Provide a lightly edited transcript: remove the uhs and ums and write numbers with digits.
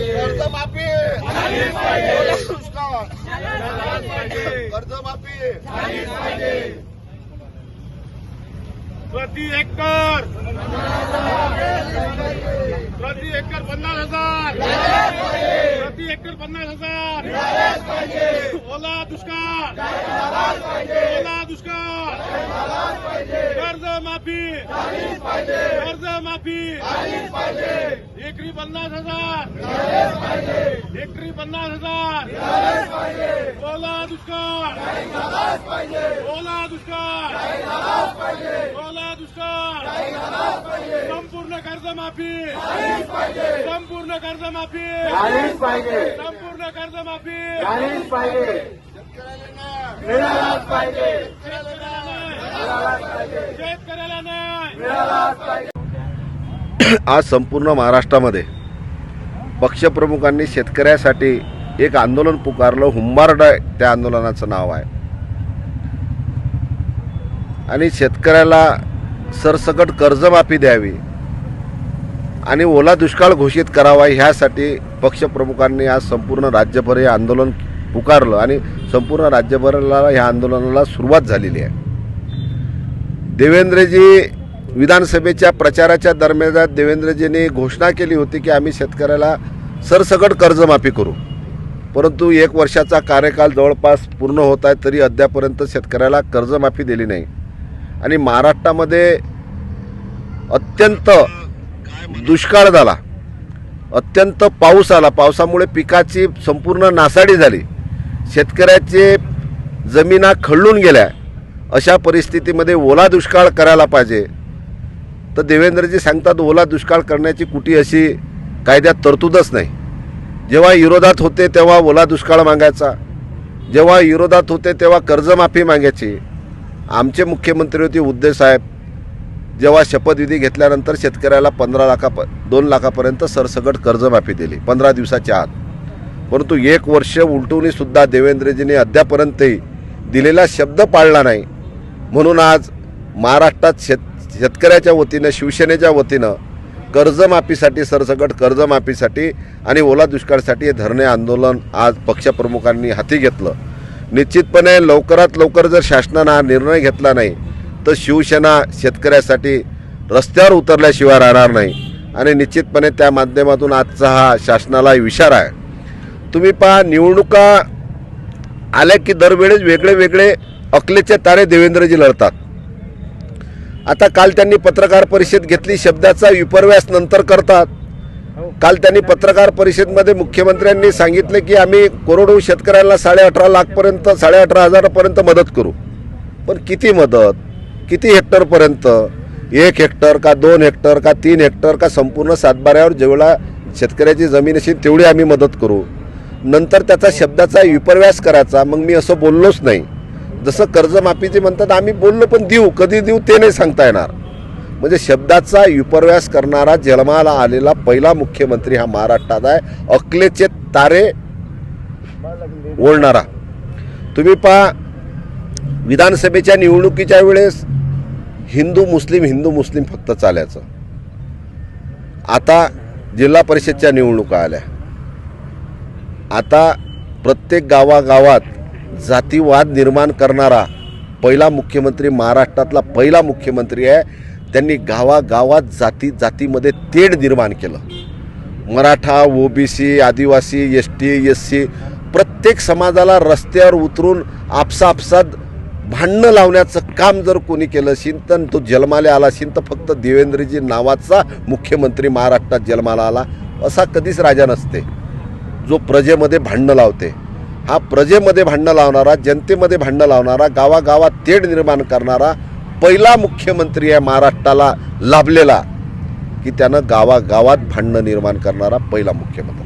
कर्जमाफी दुष्काळ कर्जमाफी प्रति हेक्टर 50,000 प्रति हेक्टर 50,000 ओला दुष्काळ ओला दुष्काळ कर्जमाफी एकरी 50,000 एकरी 50,000 ओला दुष्काळ ओला दुष्काळ ओला दुष्काळ संपूर्ण कर्जमाफी संपूर्ण कर्जमाफी संपूर्ण कर्जमाफी शेतकऱ्याला नाही। आज संपूर्ण महाराष्ट्रामध्ये पक्षप्रमुखांनी शेतकऱ्यासाठी एक आंदोलन पुकारलं। हुंबार्ड त्या आंदोलनाचं नाव आहे आणि शेतकऱ्याला सरसकट कर्जमाफी द्यावी आणि ओला दुष्काळ घोषित करावा ह्यासाठी पक्षप्रमुखांनी आज संपूर्ण राज्यभर हे आंदोलन पुकारलं आणि संपूर्ण राज्यभराला ह्या आंदोलनाला सुरुवात झालेली आहे। देवेंद्रजी विधानसभेच्या प्रचाराच्या दरम्यान देवेंद्रजींनी घोषणा केली होती की आम्ही शेतकऱ्याला सरसकट कर्जमाफी करू, परंतु 1 वर्षाचा कार्यकाल जवळपास पूर्ण होत आहे तरी अद्यापर्यंत शेतकऱ्याला कर्जमाफी दिली नाही आणि महाराष्ट्रामध्ये अत्यंत दुष्काळ झाला, अत्यंत पाऊस आला, पावसामुळे पिकाची संपूर्ण नासाडी झाली, शेतकऱ्याचे जमिना खळून गेल्या। अशा परिस्थितीमध्ये ओला दुष्काळ करायला पाहिजे तर देवेंद्रजी सांगतात ओला दुष्काळ करण्याची कुठे अशी कायद्यात तरतूदच नाही। जेव्हा विरोधात होते तेव्हा ओला दुष्काळ मागायचा, जेव्हा विरोधात होते तेव्हा कर्जमाफी मागायची। आमचे मुख्यमंत्री होते उद्धव साहेब, जेव्हा शपथविधी घेतल्यानंतर शेतकऱ्याला 2 लाखापर्यंत सरसकट कर्जमाफी दिली 15 दिवसाच्या आत, परंतु 1 वर्ष उलटूनसुद्धा देवेंद्रजींनी अद्यापर्यंतही दिलेला शब्द पाळला नाही। म्हणून आज महाराष्ट्रात शेतकऱ्याच्या वतीनं शिवसेनेच्या वतीनं कर्जमाफीसाठी सरसकट कर्जमाफीसाठी आणि ओला दुष्काळासाठी हे धरणे आंदोलन आज पक्षप्रमुखांनी हाती घेतलं। निश्चितपणे लवकरात लवकर जर शासनानं हा निर्णय घेतला नाही तर शिवसेना शेतकऱ्यासाठी रस्त्यावर उतरल्याशिवाय राहणार नाही आणि निश्चितपणे त्या माध्यमातून आजचा हा शासनाला इशारा आहे। तुम्ही पहा, निवडणुका आल्या की दरवेळेस वेगळे वेगळे अकलेचे तारे देवेंद्रजी लढतात। आता काल त्यांनी पत्रकार परिषद घेतली, शब्दाचा विपर्यास नंतर करतात। काल त्यांनी पत्रकार परिषदेमध्ये मुख्यमंत्र्यांनी सांगितले की आम्ही करोडो शेतकऱ्यांना 18.5 लाखपर्यंत 18,500पर्यंत मदत करू, पण किती मदत, किती हेक्टरपर्यंत, 1 हेक्टर का 2 हेक्टर का 3 हेक्टर का संपूर्ण सातबाऱ्यावर जेवढा शेतकऱ्याची जमीन असेल तेवढी आम्ही मदत करू। नंतर त्याचा शब्दाचा विपर्यास करायचा। मग मी असं बोललोच नाही, जसं कर्जमाफीचे म्हणतात आम्ही बोललो पण देऊ, कधी देऊ ते नाही सांगता येणार। म्हणजे शब्दाचा विपर्यास करणारा जन्माला आलेला पहिला मुख्यमंत्री हा महाराष्ट्रात आहे, अकलेचे तारे ओढणारा। तुम्ही पहा, विधानसभेच्या निवडणुकीच्या वेळेस हिंदू मुस्लिम फक्त चालायचं। आता जिल्हा परिषदच्या निवडणुका आल्या, आता प्रत्येक गावागावात जातीवाद निर्माण करणारा पहिला मुख्यमंत्री महाराष्ट्रातला पहिला मुख्यमंत्री आहे। त्यांनी गावागावात जातीमध्ये तेढ निर्माण केलं। मराठा, ओबीसी, आदिवासी, ST, SC प्रत्येक समाजाला रस्त्यावर उतरून आपसात भांडणं लावण्याचं काम जर कोणी केलं असेल तर तो जन्माला आला असेल तर फक्त देवेंद्रजी नावाचा मुख्यमंत्री महाराष्ट्रात जन्माला आला। असा कधीच राजा नसते जो प्रजेमध्ये भांडणं लावते। हा प्रजेमध्ये भांडणं लावणारा, जनतेमध्ये भांडणं लावणारा, गावागावात तेढ निर्माण करणारा पहिला मुख्यमंत्री आहे महाराष्ट्राला लाभलेला, की त्यानं गावागावात भांडणं निर्माण करणारा पहिला मुख्यमंत्री।